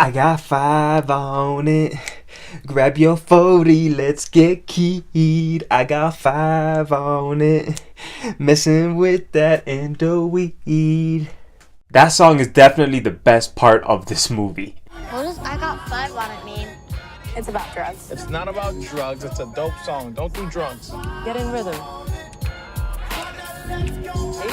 I got 5 on it. Grab your 40, let's get keyed. I got 5 on it. Messing with that endo weed. That song is definitely the best part of this movie. What does I got 5 on it mean? It's about drugs. It's not about drugs. It's a dope song. Don't do drugs. Get in rhythm. There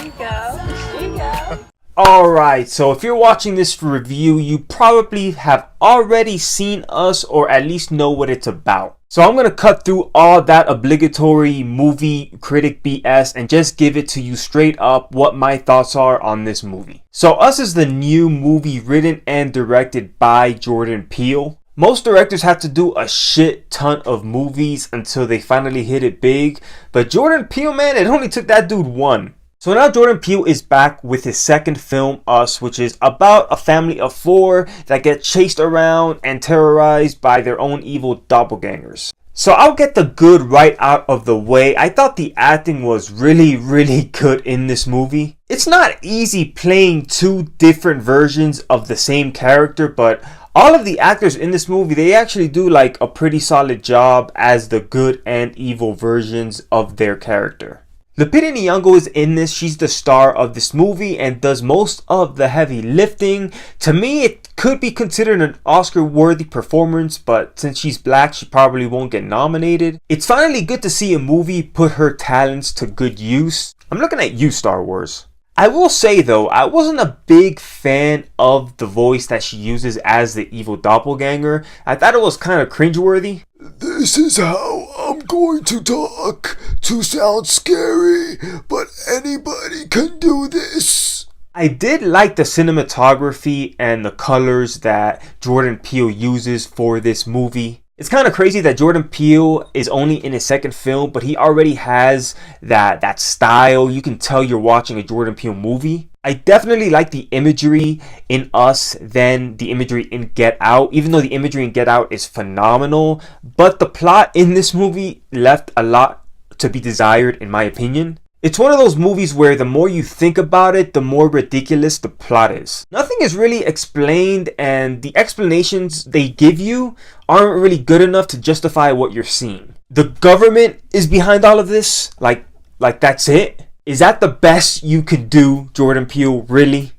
you go. There you go. Alright, so if you're watching this review, you probably have already seen us or at least know what it's about. So I'm going to cut through all that obligatory movie critic BS and just give it to you straight up what my thoughts are on this movie. So Us is the new movie written and directed by Jordan Peele. Most directors have to do a shit ton of movies until they finally hit it big. But Jordan Peele, man, it only took that dude one. So now Jordan Peele is back with his second film, Us, which is about a family of 4 that get chased around and terrorized by their own evil doppelgangers. So I'll get the good right out of the way. I thought the acting was really good in this movie. It's not easy playing 2 different versions of the same character, but all of the actors in this movie, they actually do like a pretty solid job as the good and evil versions of their character. Lupita Nyong'o is in this. She's the star of this movie and does most of the heavy lifting. To me, it could be considered an Oscar-worthy performance, but since she's black, she probably won't get nominated. It's finally good to see a movie put her talents to good use. I'm looking at you, Star Wars. I will say though, I wasn't a big fan of the voice that she uses as the evil doppelganger. I thought it was kind of cringeworthy. This is how I'm going to talk to sound scary, but anybody can do this. I did like the cinematography and the colors that Jordan Peele uses for this movie. It's kind of crazy that Jordan Peele is only in his second film, but he already has that style. You can tell you're watching a Jordan Peele movie. I definitely like the imagery in Us than the imagery in Get Out, even though the imagery in Get Out is phenomenal. But the plot in this movie left a lot to be desired, in my opinion. It's one of those movies where the more you think about it, the more ridiculous the plot is. Nothing is really explained, and the explanations they give you aren't really good enough to justify what you're seeing. The government is behind all of this? Like that's it? Is that the best you could do, Jordan Peele? Really?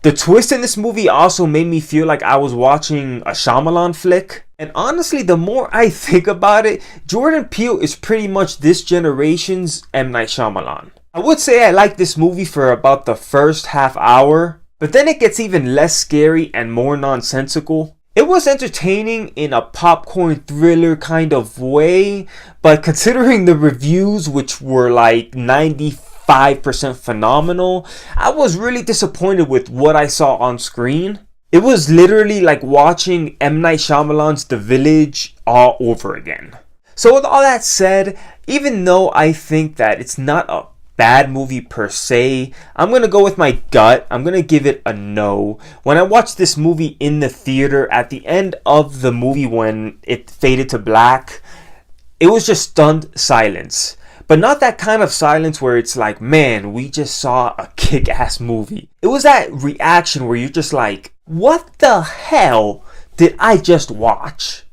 The twist in this movie also made me feel like I was watching a Shyamalan flick. And honestly, the more I think about it, Jordan Peele is pretty much this generation's M. Night Shyamalan. I would say I liked this movie for about the first half hour, but then it gets even less scary and more nonsensical. It was entertaining in a popcorn thriller kind of way, but considering the reviews, which were like 95% phenomenal, I was really disappointed with what I saw on screen. It was literally like watching M. Night Shyamalan's The Village all over again. So with all that said, even though I think that it's not a bad movie per se, I'm going to go with my gut. I'm going to give it a no. When I watched this movie in the theater, at the end of the movie when it faded to black, it was just stunned silence. But not that kind of silence where it's like, man, we just saw a kick-ass movie. It was that reaction where you're just like, what the hell did I just watch?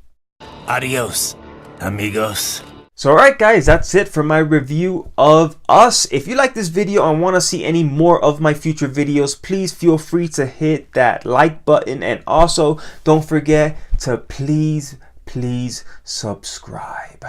Adios, amigos. So alright guys, that's it for my review of Us. If you like this video and want to see any more of my future videos, please feel free to hit that like button. And also, don't forget to please subscribe.